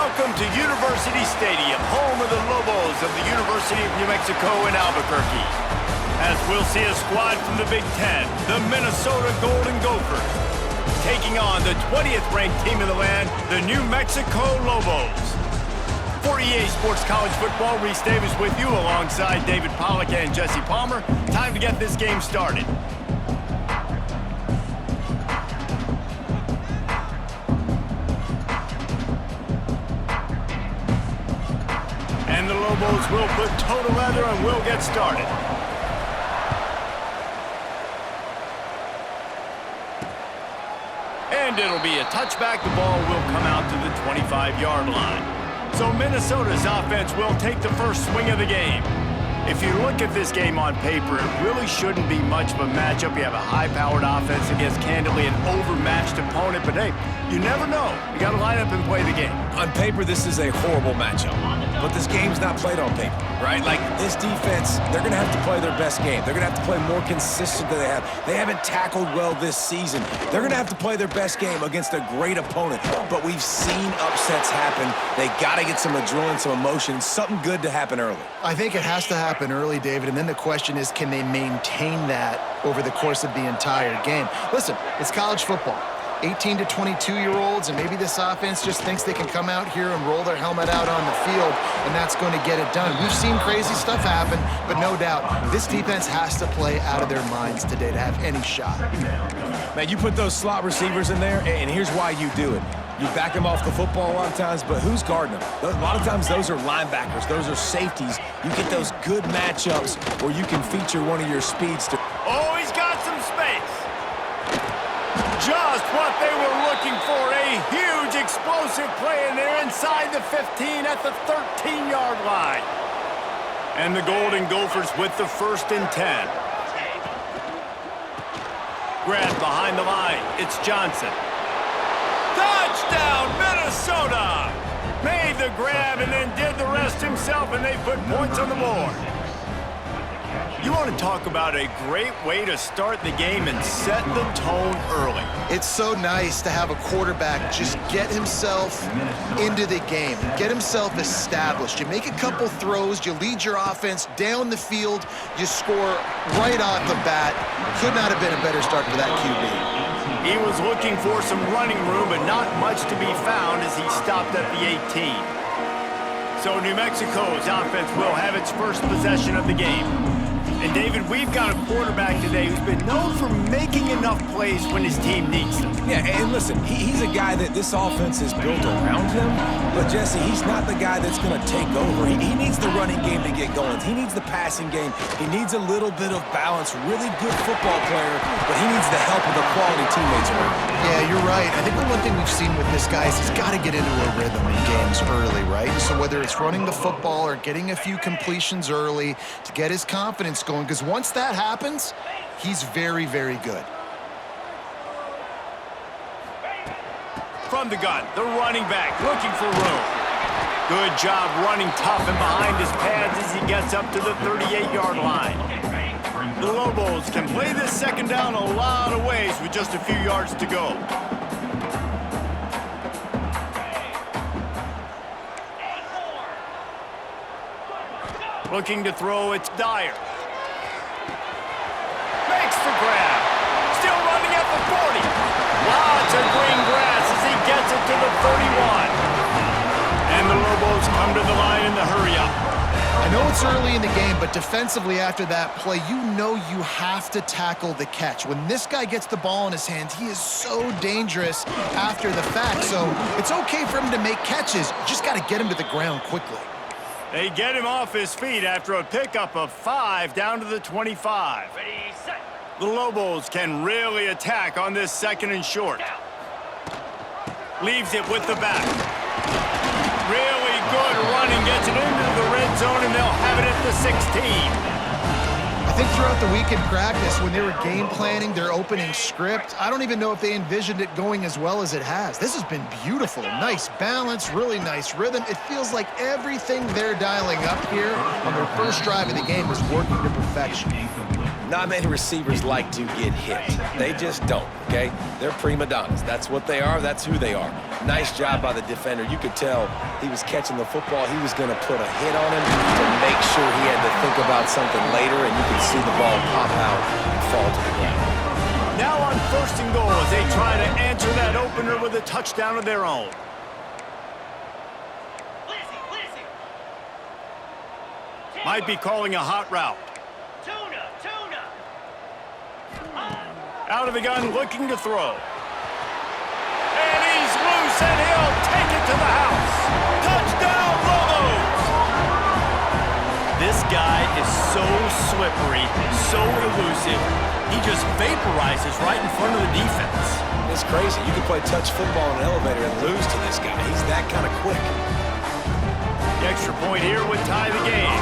Welcome to University Stadium, home of the Lobos of the University of New Mexico in Albuquerque. As we'll see a squad from the Big Ten, the Minnesota Golden Gophers, taking on the 20th ranked team in the land, the New Mexico Lobos. For EA Sports College Football, Reese Davis with you alongside David Pollack and Jesse Palmer. Time to get this game started. And the Lobos will put total leather and we'll get started. And it'll be a touchback. The ball will come out to the 25-yard line. So Minnesota's offense will take the first swing of the game. If you look at this game on paper, it really shouldn't be much of a matchup. You have a high-powered offense against, candidly, an overmatched opponent. But, hey, you never know. You got to line up and play the game. On paper, this is a horrible matchup. But this game's not played on paper, right? Like, this defense, they're going to have to play their best game. They're going to have to play more consistent than they have. They haven't tackled well this season. They're going to have to play their best game against a great opponent. But we've seen upsets happen. They got to get some adrenaline, some emotion, something good to happen early. I think it has to happen early, David, and then the question is, can they maintain that over the course of the entire game? Listen, it's college football. 18 to 22-year-olds, and maybe this offense just thinks they can come out here and roll their helmet out on the field, and that's going to get it done. We've seen crazy stuff happen, but no doubt, this defense has to play out of their minds today to have any shot. Man, you put those slot receivers in there, and here's why you do it. You back them off the football a lot of times, but who's guarding them? A lot of times those are linebackers. Those are safeties. You get those good matchups where you can feature one of your speedsters. Oh, he's got some space. Just what they were looking for. A huge explosive play in there inside the 15 at the 13-yard line. And the Golden Gophers with the 1st and 10. Grab behind the line. It's Johnson. Touchdown, Minnesota! Made the grab and then did the rest himself, and they put points on the board. You want to talk about a great way to start the game and set the tone early. It's so nice to have a quarterback just get himself into the game, get himself established. You make a couple throws, you lead your offense down the field, you score right off the bat. Could not have been a better start for that QB. He was looking for some running room, but not much to be found as he stopped at the 18. So New Mexico's offense will have its first possession of the game. And David, we've got a quarterback today who's been known for making enough plays when his team needs them. Yeah, and listen, he's a guy that this offense is built around him, but Jesse, he's not the guy that's going to take over. He needs the running game to get going. He needs the passing game. He needs a little bit of balance. Really good football player, but he needs the help of the quality teammates around him. Yeah, you're right. I think the one thing we've seen with this guy is he's got to get into a rhythm in games early, right? So whether it's running the football or getting a few completions early to get his confidence going, because once that happens, he's very, very good. From the gun, the running back looking for room. Good job running tough and behind his pads as he gets up to the 38-yard line. The Lobos can play this second down a lot of ways with just a few yards to go. Looking to throw, it's Dyer. Makes the grab. Still running at the 40. Lots of green grass as he gets it to the 31. And the Lobos come to the line in the hurry-up. I know it's early in the game, but defensively after that play, you know you have to tackle the catch. When this guy gets the ball in his hands, he is so dangerous after the fact. So it's okay for him to make catches. You just got to get him to the ground quickly. They get him off his feet after a pickup of 5 down to the 25. The Lobos can really attack on this 2nd and short. Leaves it with the back. Really good running, gets it into the red zone, and they'll have it at the 16. I think throughout the week in practice, when they were game planning their opening script, I don't even know if they envisioned it going as well as it has. This has been beautiful. Nice balance, really nice rhythm. It feels like everything they're dialing up here on their first drive of the game is working to perfection. Not many receivers like to get hit. They just don't, okay? They're prima donnas. That's what they are. That's who they are. Nice job by the defender. You could tell he was catching the football. He was going to put a hit on him to make sure he had to think about something later, and you could see the ball pop out and fall to the ground. Now on 1st and goal as they try to answer that opener with a touchdown of their own. Might be calling a hot route. Out of the gun, looking to throw. And he's loose, and he'll take it to the house. Touchdown, Lobos! This guy is so slippery, so elusive. He just vaporizes right in front of the defense. It's crazy. You can play touch football in an elevator and lose to this guy. He's that kind of quick. The extra point here would tie the game.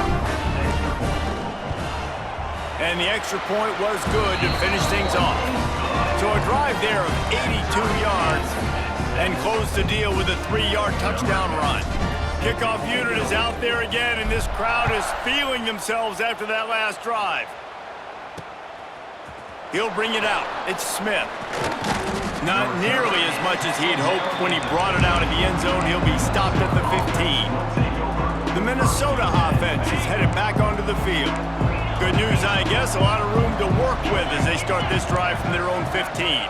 And the extra point was good to finish things off. So a drive there of 82 yards and close the deal with a 3-yard touchdown run. Kickoff unit is out there again, and this crowd is feeling themselves after that last drive. He'll bring it out. It's Smith. Not nearly as much as he'd hoped when he brought it out of the end zone. He'll be stopped at the 15. The Minnesota offense is headed back onto the field. Good news, I guess, a lot of room to work with as they start this drive from their own 15.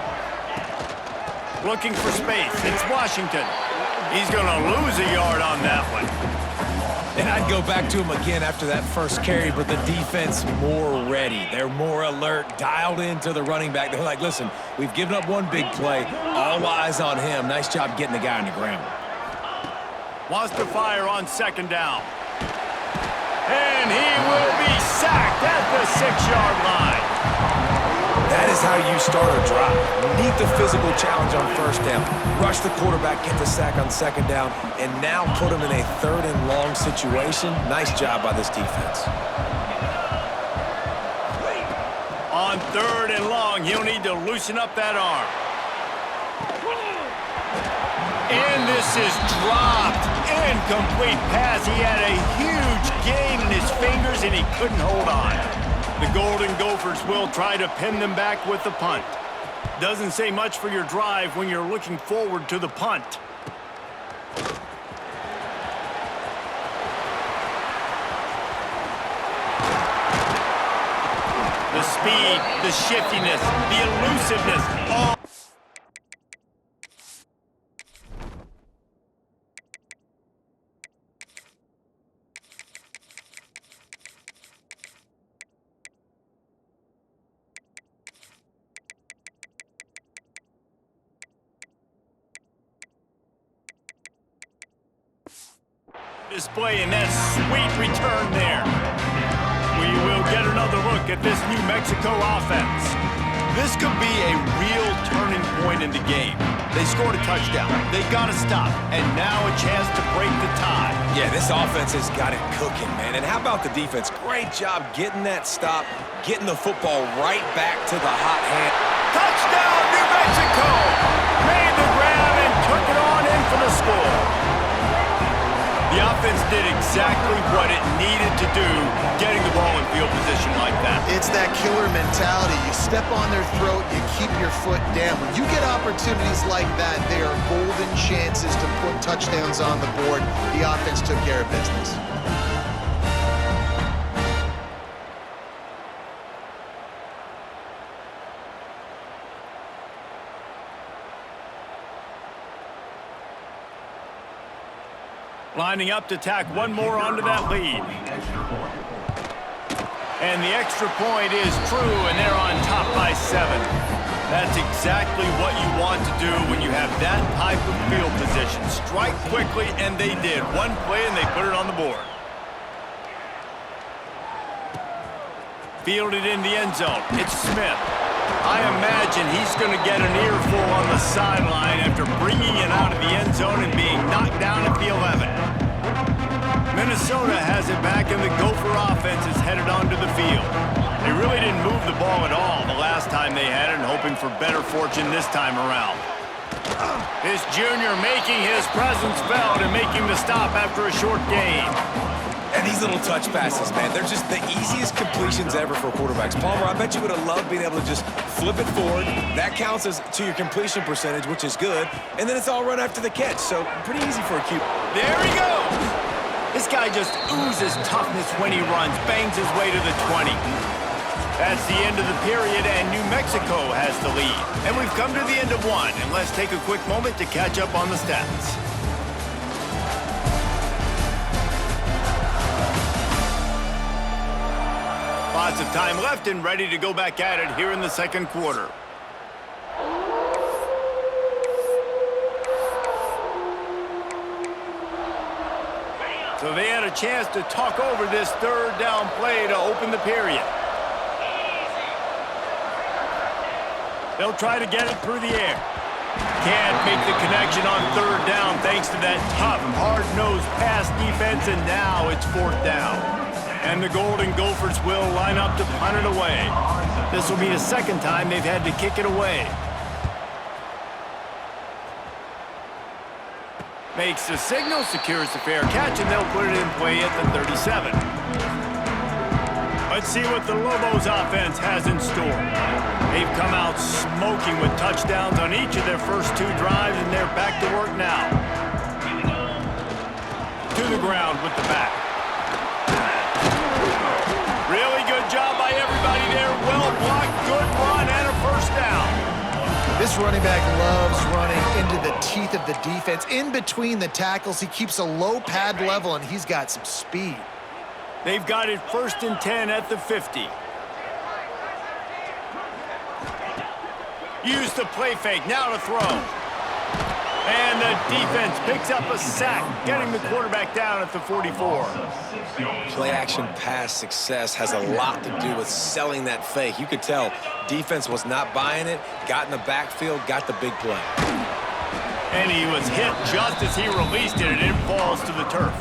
Looking for space, it's Washington. He's going to lose a yard on that one. And I'd go back to him again after that first carry, but the defense more ready. They're more alert, dialed into the running back. They're like, listen, we've given up one big play. All eyes on him. Nice job getting the guy on the ground. Wants to fire on 2nd down. And he will be sacked at the 6-yard line. That is how you start a drive. Meet the physical challenge on 1st down. Rush the quarterback, get the sack on 2nd down, and now put him in a 3rd and long situation. Nice job by this defense. On 3rd and long, he'll need to loosen up that arm. And this is dropped. Incomplete pass. He had a huge gain in his fingers, and he couldn't hold on. The Golden Gophers will try to pin them back with the punt. Doesn't say much for your drive when you're looking forward to the punt. The speed, the shiftiness, the elusiveness, all... displaying that sweet return there. We will get another look at this New Mexico offense. This could be a real turning point in the game. They scored a touchdown. They got to stop. And now a chance to break the tie. Yeah, this offense has got it cooking, man. And how about the defense? Great job getting that stop, getting the football right back to the hot hand. Touchdown, New Mexico! Made the grab and took it on in for the score. The offense did exactly what it needed to do, getting the ball in field position like that. It's that killer mentality. You step on their throat, you keep your foot down. When you get opportunities like that, they are golden chances to put touchdowns on the board. The offense took care of business. Lining up to tack one more onto that lead. And the extra point is true, and they're on top by 7. That's exactly what you want to do when you have that type of field position. Strike quickly, and they did. One play, and they put it on the board. Fielded in the end zone. It's Smith. I imagine he's going to get an earful on the sideline after bringing it out of the end zone and being knocked down at the 11. Minnesota has it back, and the Gopher offense is headed onto the field. They really didn't move the ball at all the last time they had it, and hoping for better fortune this time around. This junior making his presence felt and making the stop after a short gain. And these little touch passes, man, they're just the easiest completions ever for quarterbacks. Palmer, I bet you would have loved being able to just flip it forward. That counts as to your completion percentage, which is good. And then it's all run after the catch, so pretty easy for a QB. There he goes! This guy just oozes toughness when he runs, bangs his way to the 20. That's the end of the period, and New Mexico has the lead. And we've come to the end of one, and let's take a quick moment to catch up on the stats. Lots of time left and ready to go back at it here in the second quarter. So they had a chance to talk over this third down play to open the period. They'll try to get it through the air. Can't make the connection on third down thanks to that tough, hard-nosed pass defense, and now it's fourth down. And the Golden Gophers will line up to punt it away. This will be the second time they've had to kick it away. Makes the signal, secures the fair catch, and they'll put it in play at the 37. Let's see what the Lobos offense has in store. They've come out smoking with touchdowns on each of their first two drives, and they're back to work now. To the ground with the back. Really good job by everybody there. Well blocked, good run, and a first down. This running back loves running into the teeth of the defense. In between the tackles, he keeps a low pad level, and he's got some speed. They've got it 1st and 10 at the 50. Use the play fake, now to throw. And the defense picks up a sack, getting the quarterback down at the 44. Play-action pass success has a lot to do with selling that fake. You could tell defense was not buying it, got in the backfield, got the big play. And he was hit just as he released it, and it falls to the turf.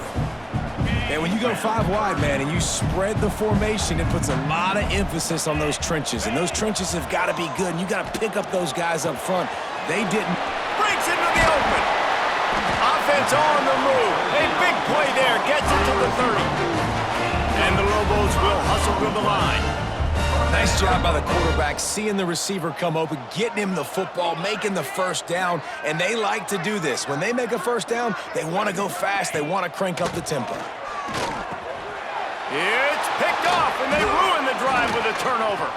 And when you go 5 wide, man, and you spread the formation, it puts a lot of emphasis on those trenches. And those trenches have got to be good, and you got to pick up those guys up front. They didn't. Breaks into the open. Offense on the move. A big play there. Gets it to the 30. And the Lobos will hustle to the line. Nice job by the quarterback, seeing the receiver come open, getting him the football, making the first down. And they like to do this. When they make a first down, they want to go fast. They want to crank up the tempo. It's picked off, and they ruin the drive with a turnover.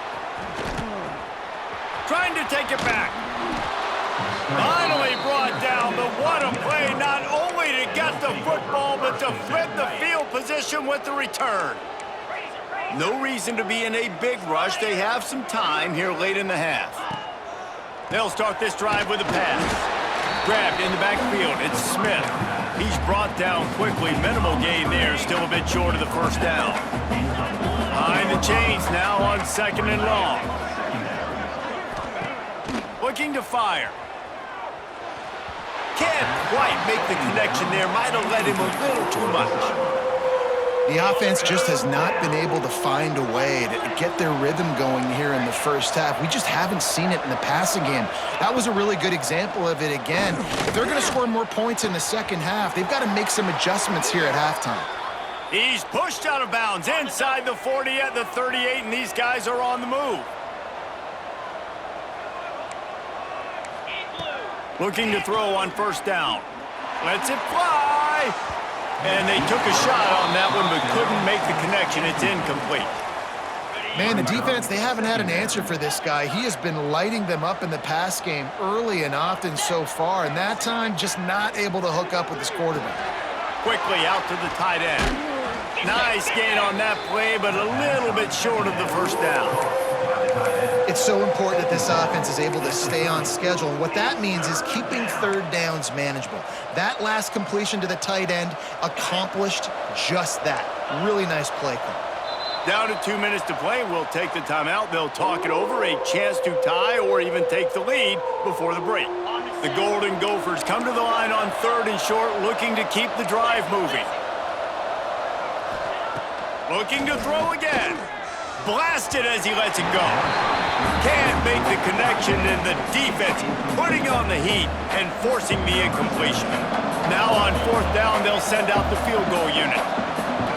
Trying to take it back. Finally brought down, but what a play, not only to get the football, but to flip the field position with the return. No reason to be in a big rush. They have some time here late in the half. They'll start this drive with a pass. Grabbed in the backfield, it's Smith. He's brought down quickly. Minimal gain there, still a bit short of the first down. Behind the chains now on 2nd and long. Looking to fire. Can't quite make the connection there. Might have let him a little too much. The offense just has not been able to find a way to get their rhythm going here in the first half. We just haven't seen it in the passing game. That was a really good example of it again. If they're going to score more points in the second half, they've got to make some adjustments here at halftime. He's pushed out of bounds inside the 40 at the 38, and these guys are on the move. Looking to throw on first down. Lets it fly. And they took a shot on that one, but couldn't make the connection. It's incomplete. Man, the defense, they haven't had an answer for this guy. He has been lighting them up in the pass game early and often so far, and that time just not able to hook up with his quarterback. Quickly out to the tight end. Nice gain on that play, but a little bit short of the first down. It's so important that this offense is able to stay on schedule. And what that means is keeping third downs manageable. That last completion to the tight end accomplished just that. Really nice play call. Down to 2 minutes to play. We'll take the timeout. They'll talk it over. A chance to tie or even take the lead before the break. The Golden Gophers come to the line on 3rd and short, looking to keep the drive moving. Looking to throw again. Blasted as he lets it go. Can't make the connection, and the defense putting on the heat and forcing the incompletion. Now on 4th down, they'll send out the field goal unit.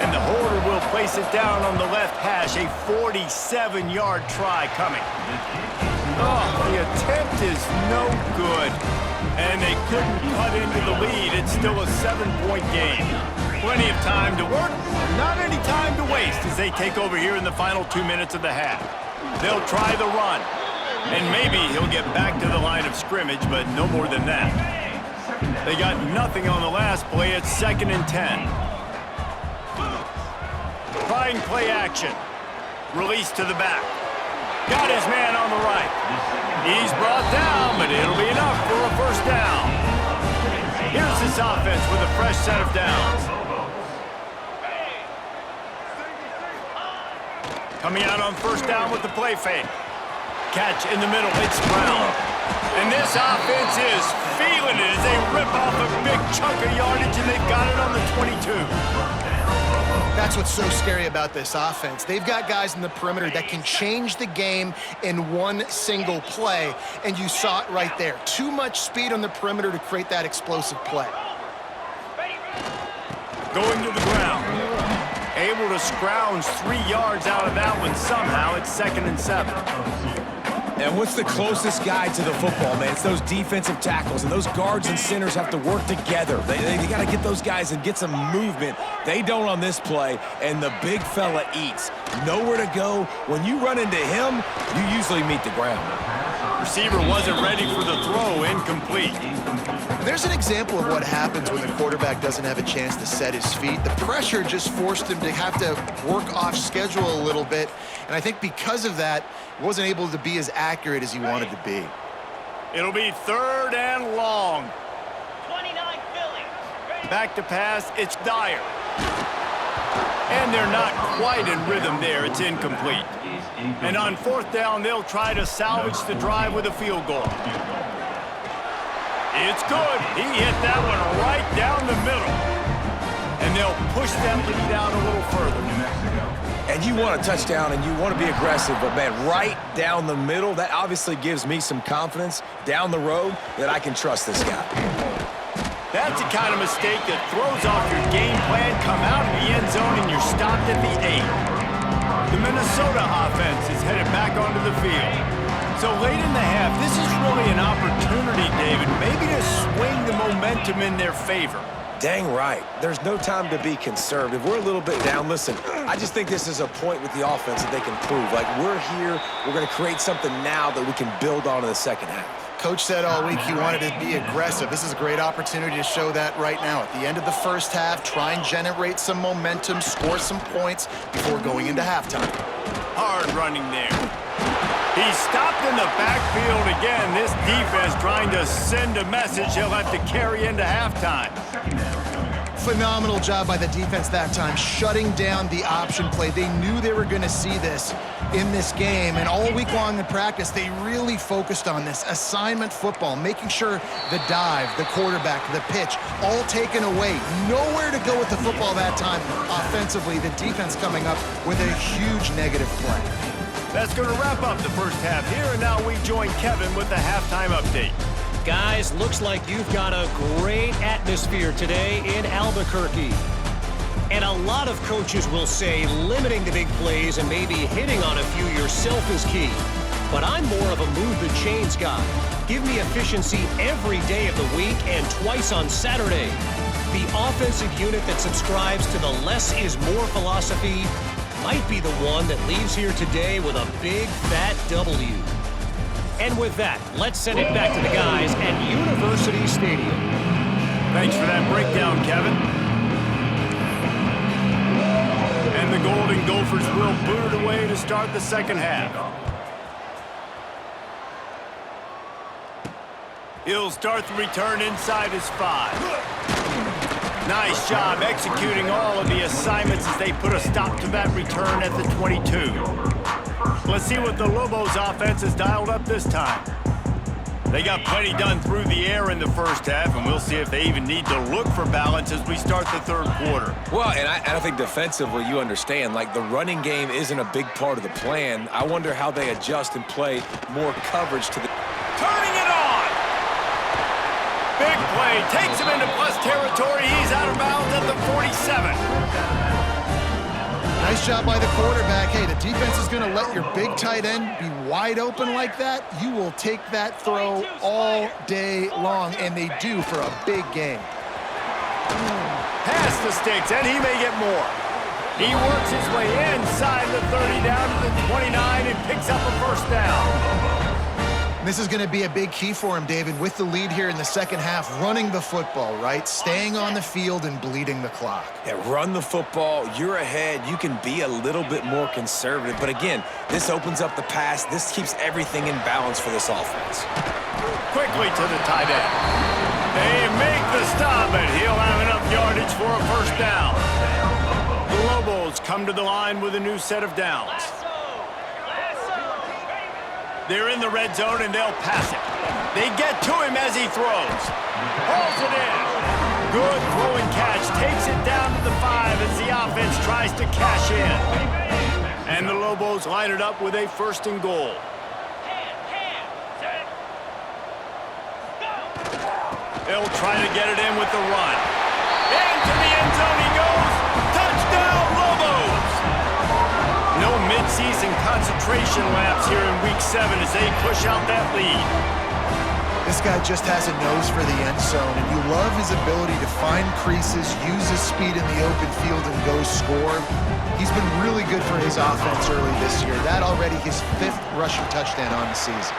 And And the holder will place it down on the left hash. A 47-yard try coming. Oh, the attempt is no good. And they couldn't cut into the lead. It's still a 7-point game. Plenty of time to work, not any time to waste as they take over here in the final 2 minutes of the half. They'll try the run. And maybe he'll get back to the line of scrimmage, but no more than that. They got nothing on the last play. It's 2nd and 10. Trying play action. Release to the back. Got his man on the right. He's brought down, but it'll be enough for a first down. Here's this offense with a fresh set of downs. Coming out on first down with the play fake. Catch in the middle, it's Brown. And this offense is feeling it as they rip off a big chunk of yardage, and they've got it on the 22. That's what's so scary about this offense. They've got guys in the perimeter that can change the game in one single play, and you saw it right there. Too much speed on the perimeter to create that explosive play. Going to the ground. Able to scrounge 3 yards out of that one somehow. It's 2nd and 7. And what's the closest guy to the football, man? It's those defensive tackles, and those guards and centers have to work together. They got to get those guys and get some movement. They don't on this play, and the big fella eats. Nowhere to go. When you run into him, you usually meet the ground. Receiver wasn't ready for the throw, incomplete. There's an example of what happens when the quarterback doesn't have a chance to set his feet. The pressure just forced him to have to work off schedule a little bit, and I think because of that, he wasn't able to be as accurate as he wanted to be. It'll be 3rd and long. 29 Philly. Back to pass, it's Dyer. And they're not quite in rhythm there. It's incomplete. And on 4th down, they'll try to salvage the drive with a field goal. It's good. He hit that one right down the middle. And they'll push that lead out a little further. And you want a touchdown, and you want to be aggressive, but, man, right down the middle, that obviously gives me some confidence down the road that I can trust this guy. That's the kind of mistake that throws off your game plan. Come out of the end zone, and you're stopped at the 8. The Minnesota offense is headed back onto the field. So late in the half, this is really an opportunity, David, maybe to swing the momentum in their favor. Dang right. There's no time to be conservative. We're a little bit down. Listen, I just think this is a point with the offense that they can prove. Like, we're here, we're going to create something now that we can build on in the second half. Coach said all week he wanted to be aggressive. This is a great opportunity to show that right now. At the end of the first half, try and generate some momentum, score some points before going into halftime. Hard running there. He's stopped in the backfield again. This defense trying to send a message he'll have to carry into halftime. Phenomenal job by the defense that time, shutting down the option play. They knew they were going to see this in this game, and all week long in practice, they really focused on this assignment football, making sure the dive, the quarterback, the pitch, all taken away. Nowhere to go with the football that time. Offensively, the defense coming up with a huge negative play. That's going to wrap up the first half here, and now we join Kevin with the halftime update. Guys, looks like you've got a great atmosphere today in Albuquerque. And a lot of coaches will say limiting the big plays and maybe hitting on a few yourself is key. But I'm more of a move the chains guy. Give me efficiency every day of the week and twice on Saturday. The offensive unit that subscribes to the less is more philosophy might be the one that leaves here today with a big fat W. And with that, let's send it back to the guys at University Stadium. Thanks for that breakdown, Kevin. And the Golden Gophers will boot it away to start the second half. He'll start the return inside his 5. Nice job executing all of the assignments as they put a stop to that return at the 22. Let's see what the Lobos offense has dialed up this time. They got plenty done through the air in the first half, and we'll see if they even need to look for balance as we start the third quarter. Well, and I think defensively, you understand, like, the running game isn't a big part of the plan. I wonder how they adjust and play more coverage to the... Turning it on! Big play, takes him into plus territory. He's out of bounds at the 47. Nice job by the quarterback. Hey, the defense is going to let your big tight end be wide open like that. You will take that throw all day long, and they do for a big game. Pass the sticks, and he may get more. He works his way inside the 30 down to the 29 and picks up a first down. This is going to be a big key for him, David, with the lead here in the second half, running the football, right? Staying on the field and bleeding the clock. Yeah, run the football. You're ahead. You can be a little bit more conservative. But again, this opens up the pass. This keeps everything in balance for this offense. Quickly to the tight end. They make the stop, and he'll have enough yardage for a first down. The Lobos come to the line with a new set of downs. They're in the red zone, and they'll pass it. They get to him as he throws. Hauls it in. Good throw and catch. Takes it down to the 5 as the offense tries to cash in. And the Lobos line it up with a first and goal. They'll try to get it in with the run. Into the end zone he goes. Touchdown, Lobos! No mid-season concentration laps here in Week 7 as they push out that lead. This guy just has a nose for the end zone, and you love his ability to find creases, use his speed in the open field, and go score. He's been really good for his offense early this year. That already his 5th rushing touchdown on the season.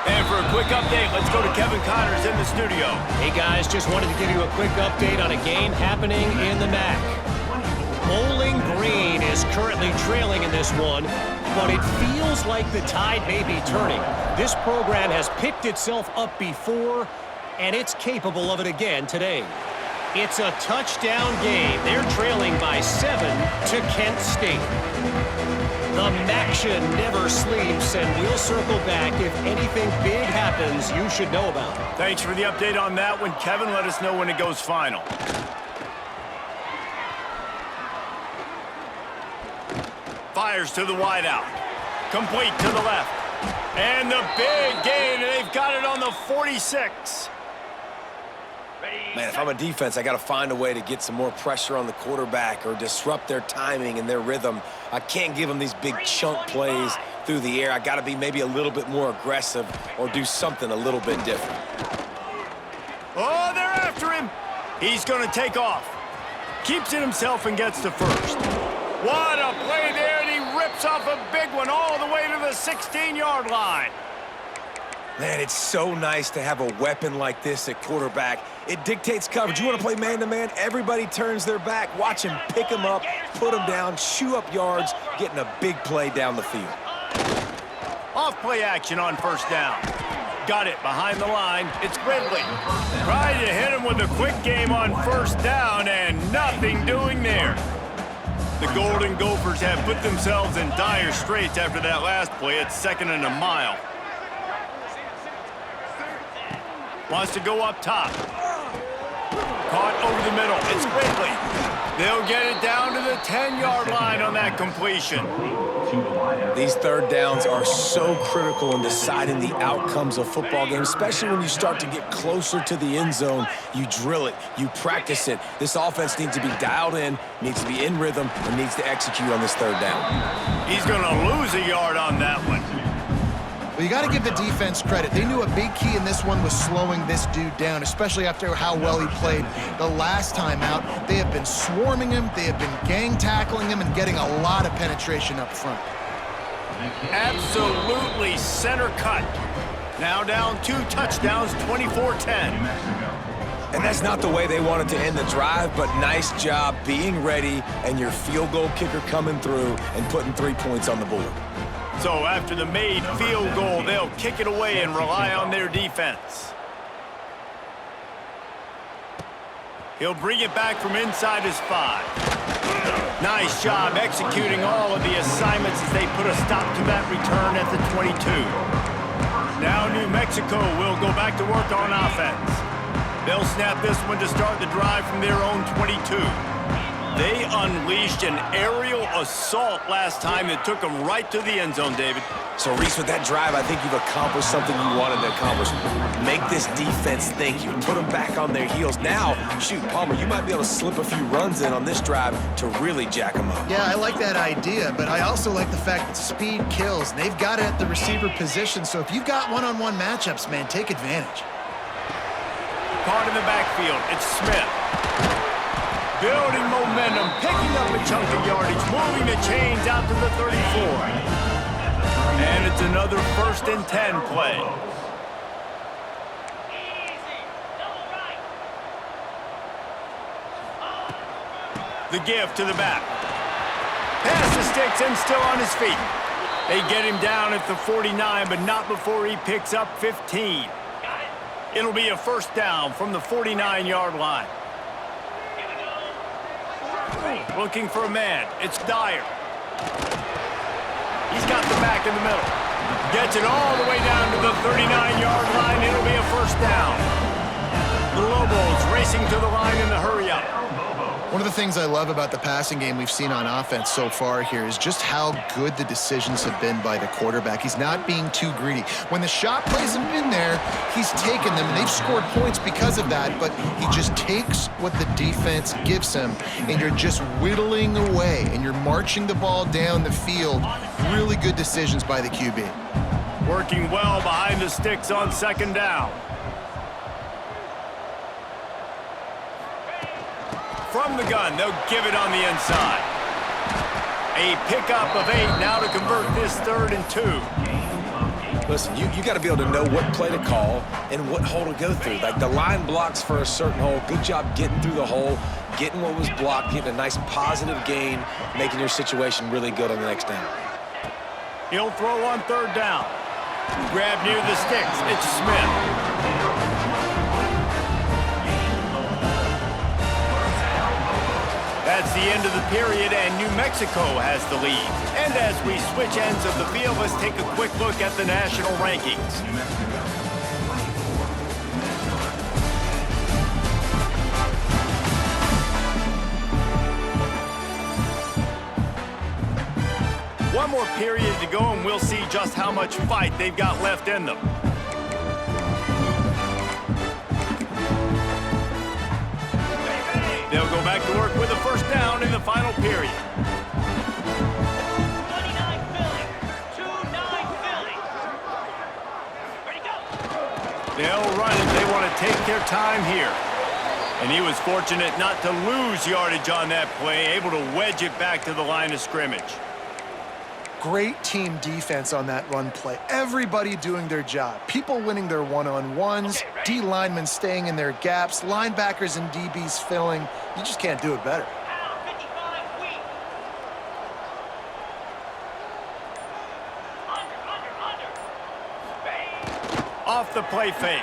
And for a quick update, let's go to Kevin Connors in the studio. Hey guys, just wanted to give you a quick update on a game happening in the MAC. Bowling Green is currently trailing in this one, but it feels like the tide may be turning. This program has picked itself up before, and it's capable of it again today. It's a touchdown game. They're trailing by 7 to Kent State. The MACtion never sleeps, and we'll circle back if anything big happens you should know about. Thanks for the update on that one, Kevin. Let us know when it goes final. Fires to the wideout. Complete to the left. And the big gain, and they've got it on the 46. Man, if I'm a defense, I got to find a way to get some more pressure on the quarterback or disrupt their timing and their rhythm. I can't give them these big chunk plays through the air. I got to be maybe a little bit more aggressive or do something a little bit different. Oh, they're after him. He's going to take off. Keeps it himself and gets to first. What a play there, and he rips off a big one all the way to the 16-yard line. Man, it's so nice to have a weapon like this at quarterback. It dictates coverage. You want to play man-to-man? Everybody turns their back. Watch him pick him up, put him down, chew up yards, getting a big play down the field. Off-play action on first down. Got it behind the line. It's Ridley. Trying to hit him with a quick game on first down, and nothing doing there. The Golden Gophers have put themselves in dire straits after that last play. It's 2nd and a mile. Wants to go up top. Caught over the middle. It's Ridley. They'll get it down to the 10-yard line on that completion. These third downs are so critical in deciding the outcomes of football games, especially when you start to get closer to the end zone. You drill it. You practice it. This offense needs to be dialed in, needs to be in rhythm, and needs to execute on this third down. He's going to lose a yard on that one. Well, you got to give the defense credit. They knew a big key in this one was slowing this dude down, especially after how well he played the last time out. They have been swarming him, they have been gang tackling him, and getting a lot of penetration up front. Absolutely center cut. Now down 2 touchdowns, 24-10. And that's not the way they wanted to end the drive, but nice job being ready and your field goal kicker coming through and putting 3 points on the board. So after the made field goal, they'll kick it away and rely on their defense. He'll bring it back from inside his 5. Nice job executing all of the assignments as they put a stop to that return at the 22. Now New Mexico will go back to work on offense. They'll snap this one to start the drive from their own 22. They unleashed an aerial assault last time that took them right to the end zone, David. So, Reese, with that drive, I think you've accomplished something you wanted to accomplish. Make this defense think. You put them back on their heels. Now, shoot, Palmer, you might be able to slip a few runs in on this drive to really jack them up. Yeah, I like that idea, but I also like the fact that speed kills. And they've got it at the receiver position, so if you've got one-on-one matchups, man, take advantage. Caught in the backfield, it's Smith. Building momentum, picking up a chunk of yardage, moving the chains out to the 34. And it's another 1st and 10 play. The give to the back. Pass the sticks and still on his feet. They get him down at the 49, but not before he picks up 15. It'll be a 1st down from the 49-yard line. Looking for a man. It's Dyer. He's got the back in the middle. Gets it all the way down to the 39-yard line. It'll be a 1st down. The Lobos racing to the line in the hurry-up. One of the things I love about the passing game we've seen on offense so far here is just how good the decisions have been by the quarterback. He's not being too greedy. When the shot plays have been there, he's taken them, and they've scored points because of that, but he just takes what the defense gives him, and you're just whittling away, and you're marching the ball down the field. Really good decisions by the QB. Working well behind the sticks on 2nd down. From the gun, they'll give it on the inside. A pickup of 8 now to convert this 3rd and 2. Listen, you got to be able to know what play to call and what hole to go through. Like the line blocks for a certain hole. Good job getting through the hole, getting what was blocked, getting a nice positive gain, making your situation really good on the next down. He'll throw on 3rd down. Grab near the sticks. It's Smith. That's the end of the period, and New Mexico has the lead. And as we switch ends of the field, let's take a quick look at the national rankings. One more period to go, and we'll see just how much fight they've got left in them. They'll go back to work with a 1st down in the final period. 29 Philly. 2-9 Philly. Ready, go. They'll run it. They want to take their time here. And he was fortunate not to lose yardage on that play, able to wedge it back to the line of scrimmage. Great team defense on that run play. Everybody doing their job. People winning their one-on-ones, D linemen staying in their gaps, linebackers and DBs filling. You just can't do it better. Off the play fake.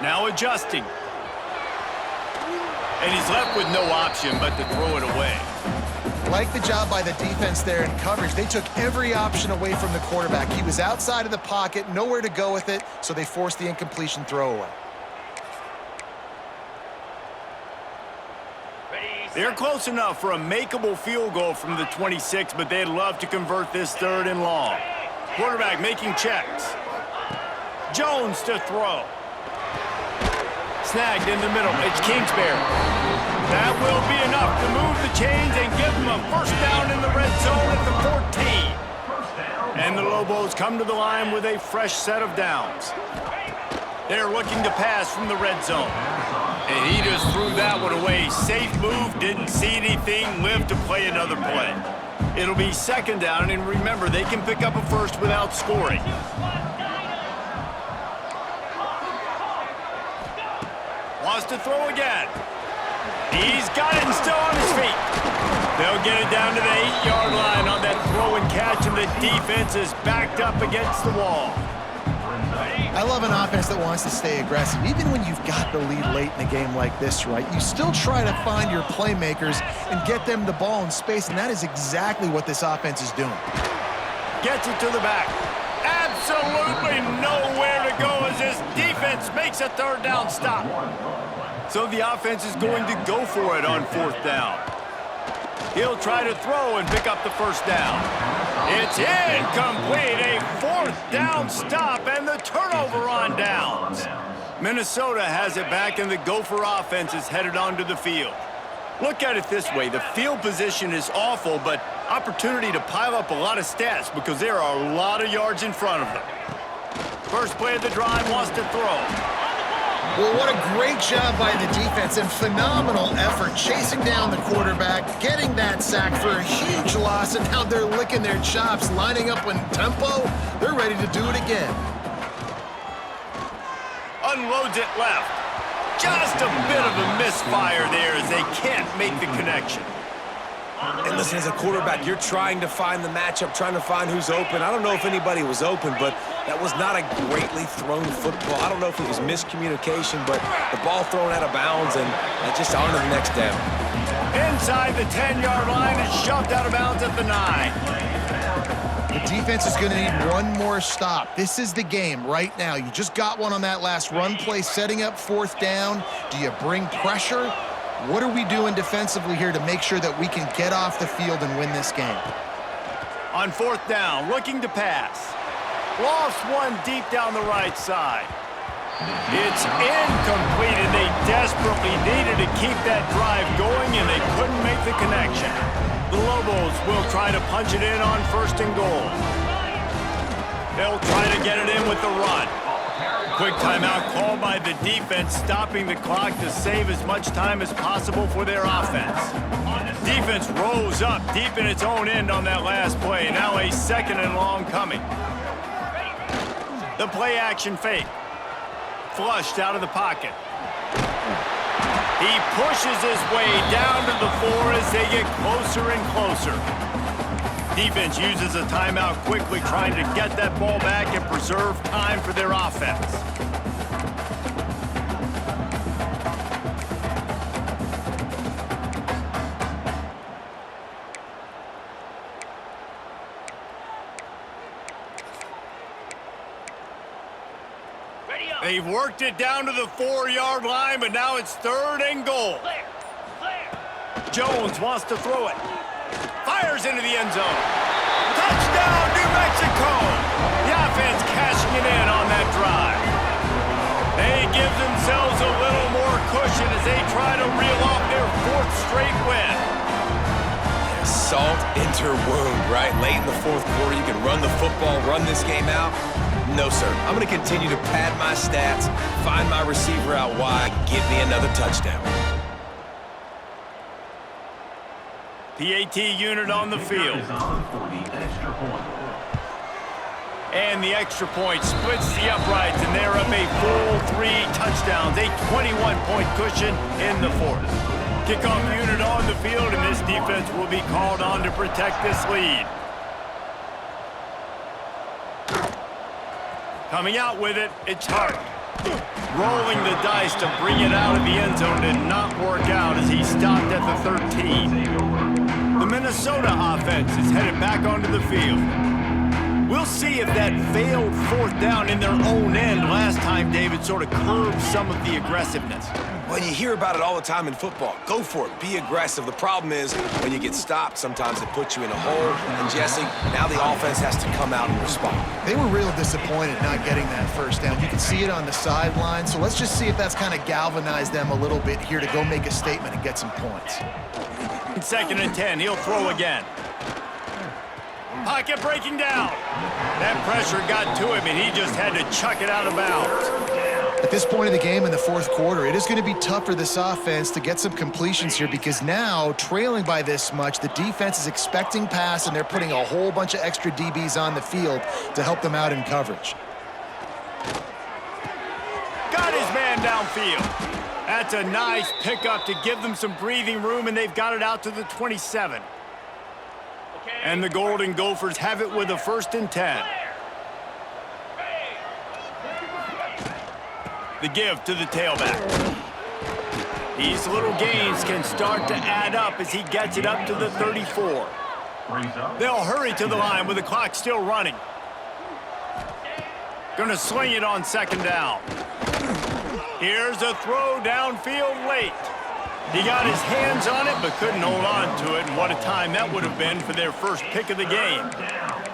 Now adjusting. And he's left with no option but to throw it away. Like the job by the defense there in coverage. They took every option away from the quarterback. He was outside of the pocket, nowhere to go with it, so they forced the incompletion throwaway. They're close enough for a makeable field goal from the 26, but they'd love to convert this 3rd and long. Quarterback making checks. Jones to throw. Snagged in the middle. It's Kingsbury. That will be enough to move the chains and give them a 1st down in the red zone at the 14. And the Lobos come to the line with a fresh set of downs. They're looking to pass from the red zone. And he just threw that one away. Safe move, didn't see anything, lived to play another play. It'll be 2nd down, and remember, they can pick up a 1st without scoring. Wants to throw again. He's got it and still on his feet. They'll get it down to the 8-yard line on that throw and catch, and the defense is backed up against the wall. I love an offense that wants to stay aggressive. Even when you've got the lead late in a game like this, right, you still try to find your playmakers and get them the ball in space, and that is exactly what this offense is doing. Gets it to the back. Absolutely nowhere to go as this defense makes a 3rd down stop. So the offense is going to go for it on 4th down. He'll try to throw and pick up the first down. It's incomplete. A fourth down stop and the turnover on downs. Minnesota has it back and the Gopher offense is headed onto the field. Look at it this way. The field position is awful, but opportunity to pile up a lot of stats because there are a lot of yards in front of them. First play of the drive wants to throw. Well, what a great job by the defense and phenomenal effort chasing down the quarterback, getting that sack for a huge loss, and now they're licking their chops, lining up in tempo. They're ready to do it again. Unloads it left. Just a bit of a misfire there as they can't make the connection. And listen, as a quarterback, you're trying to find the matchup, trying to find who's open. I don't know if anybody was open, but that was not a greatly thrown football. I don't know if it was miscommunication, but the ball thrown out of bounds and just on to the next down. Inside the 10-yard line and shoved out of bounds at the 9. The defense is going to need one more stop. This is the game right now. You just got one on that last run play, setting up fourth down. Do you bring pressure? What are we doing defensively here to make sure that we can get off the field and win this game? On fourth down, looking to pass. Lost one deep down the right side. It's incomplete, and they desperately needed to keep that drive going, and they couldn't make the connection. The Lobos will try to punch it in on first and goal. They'll try to get it in with the run. Quick timeout called by the defense, stopping the clock to save as much time as possible for their offense. Defense rose up deep in its own end on that last play. Now a second and long coming. The play action fake. Flushed out of the pocket. He pushes his way down to the 4 as they get closer and closer. Defense uses a timeout quickly, trying to get that ball back and preserve time for their offense. They've worked it down to the 4-yard line, but now it's third and goal. Jones wants to throw it. Fires into the end zone. Touchdown, New Mexico! The offense cashing it in on that drive. They give themselves a little more cushion as they try to reel off their 4th straight win. Salt into wound, right? Late in the 4th quarter, you can run the football, run this game out. No, sir. I'm going to continue to pad my stats, find my receiver out wide, give me another touchdown. PAT unit on the field. And the extra point splits the uprights, and they're up a full 3 touchdowns, a 21-point cushion in the 4th. Kickoff unit on the field, and this defense will be called on to protect this lead. Coming out with it, it's Hart. Rolling the dice to bring it out of the end zone did not work out as he stopped at the 13. The Minnesota offense is headed back onto the field. We'll see if that failed 4th down in their own end last time, David, sort of curbed some of the aggressiveness. Well, you hear about it all the time in football. Go for it. Be aggressive. The problem is when you get stopped, sometimes it puts you in a hole. And, Jesse, now the offense has to come out and respond. They were real disappointed not getting that first down. You can see it on the sideline. So let's just see if that's kind of galvanized them a little bit here to go make a statement and get some points. 2nd and 10. He'll throw again. Pocket breaking down. That pressure got to him, and he just had to chuck it out of bounds. At this point of the game in the 4th quarter, it is going to be tough for this offense to get some completions here because now, trailing by this much, the defense is expecting pass, and they're putting a whole bunch of extra DBs on the field to help them out in coverage. Got his man downfield. That's a nice pickup to give them some breathing room, and they've got it out to the 27. And the Golden Gophers have it with a 1st and 10. The give to the tailback. These little gains can start to add up as he gets it up to the 34. They'll hurry to the line with the clock still running. Gonna sling it on 2nd down. Here's a throw downfield late. He got his hands on it, but couldn't hold on to it, and what a time that would have been for their first pick of the game.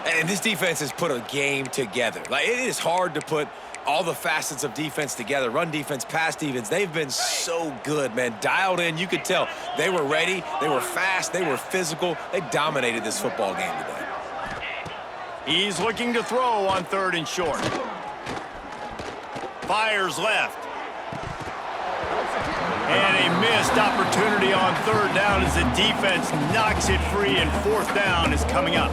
And this defense has put a game together. Like, it is hard to put all the facets of defense together. Run defense, pass defense. They've been so good, man. Dialed in. You could tell they were ready. They were fast. They were physical. They dominated this football game today. He's looking to throw on 3rd and short. Fires left. And a missed opportunity on 3rd down as the defense knocks it free, and 4th down is coming up.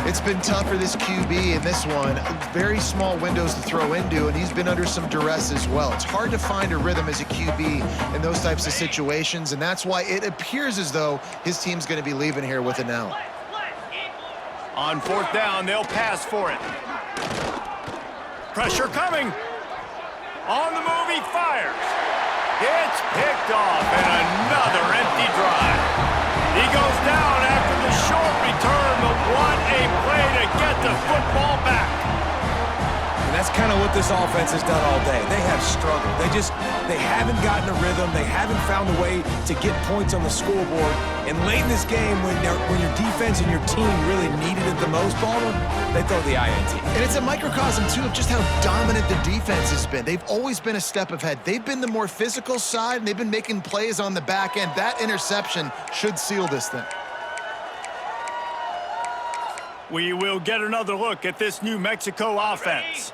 It's been tough for this QB in this one. Very small windows to throw into, and he's been under some duress as well. It's hard to find a rhythm as a QB in those types of situations, and that's why it appears as though his team's going to be leaving here with an L. On 4th down, they'll pass for it. Pressure coming. On the move, he fires. It's picked off, and another empty drive. He goes down after the short return, but what a play to get the football back. And that's kind of what this offense has done all day. They have struggled. They haven't gotten a rhythm. They haven't found a way to get points on the scoreboard. And late in this game, when your defense and your team really needed it the most, Palmer, they throw the INT. And it's a microcosm, too, of just how dominant the defense has been. They've always been a step ahead. They've been the more physical side, and they've been making plays on the back end. That interception should seal this thing. We will get another look at this New Mexico offense.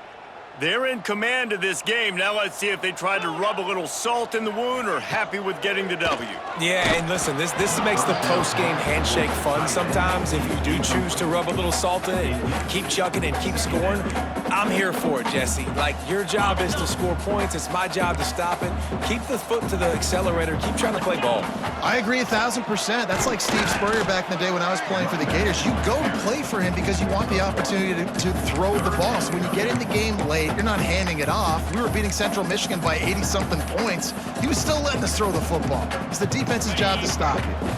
They're in command of this game. Now let's see if they try to rub a little salt in the wound or happy with getting the W. Yeah, and listen, this makes the post-game handshake fun sometimes. If you do choose to rub a little salt in it and keep chucking and keep scoring, I'm here for it, Jesse. Like, your job is to score points. It's my job to stop it. Keep the foot to the accelerator. Keep trying to play ball. I agree 1,000%. That's like Steve Spurrier back in the day when I was playing for the Gators. You go and play for him because you want the opportunity to throw the ball. So when you get in the game late, you're not handing it off. We were beating Central Michigan by 80-something points. He was still letting us throw the football. It's the defense's job to stop you.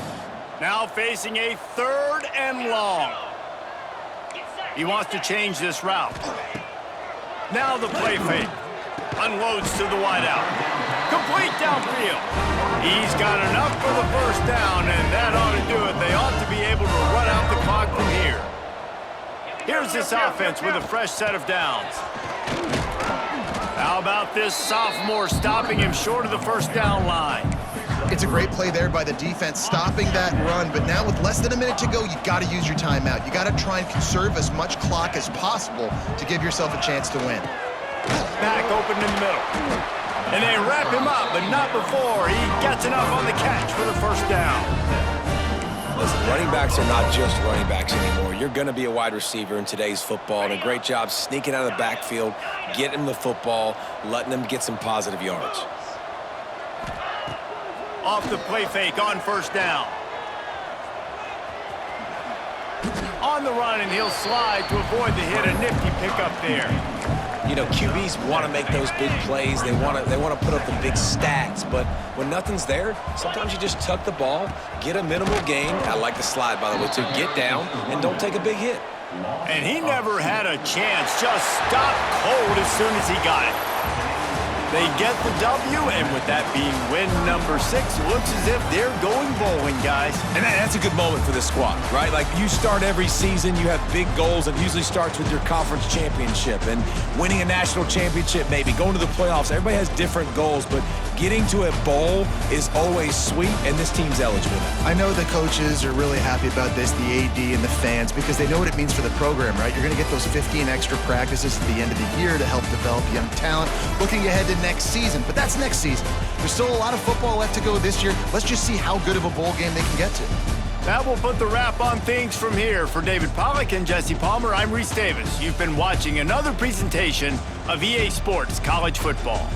Now facing a 3rd and long. He wants to change this route. Now the play fake. Unloads to the wideout. Complete downfield. He's got enough for the 1st down, and that ought to do it. They ought to be able to run out the clock from here. Here's this offense with a fresh set of downs. How about this sophomore stopping him short of the 1st down line? It's a great play there by the defense, stopping that run. But now with less than a minute to go, you got to use your timeout. You got to try and conserve as much clock as possible to give yourself a chance to win. Back open in the middle. And they wrap him up, but not before he gets enough on the catch for the 1st down. Listen, running backs are not just running backs anymore. You're going to be a wide receiver in today's football, and a great job sneaking out of the backfield, getting the football, letting them get some positive yards. Off the play fake on 1st down. On the run, and he'll slide to avoid the hit. A nifty pickup there. You know, QBs want to make those big plays. They want to put up the big stats. But when nothing's there, sometimes you just tuck the ball, get a minimal gain. I like the slide, by the way, to get down and don't take a big hit. And he never had a chance. Just stopped cold as soon as he got it. They get the W, and with that being win number 6, looks as if they're going bowling, guys. And that's a good moment for this squad, right? Like, you start every season, you have big goals. It usually starts with your conference championship and winning a national championship, maybe going to the playoffs. Everybody has different goals, but getting to a bowl is always sweet, and this team's eligible. I know the coaches are really happy about this, the AD and the fans, because they know what it means for the program, right? You're going to get those 15 extra practices at the end of the year to help develop young talent, looking ahead to next season. But that's next season. There's still a lot of football left to go this year. Let's just see how good of a bowl game they can get to. That will put the wrap on things from here. For David Pollack and Jesse Palmer, I'm Reese Davis. You've been watching another presentation of EA Sports College Football.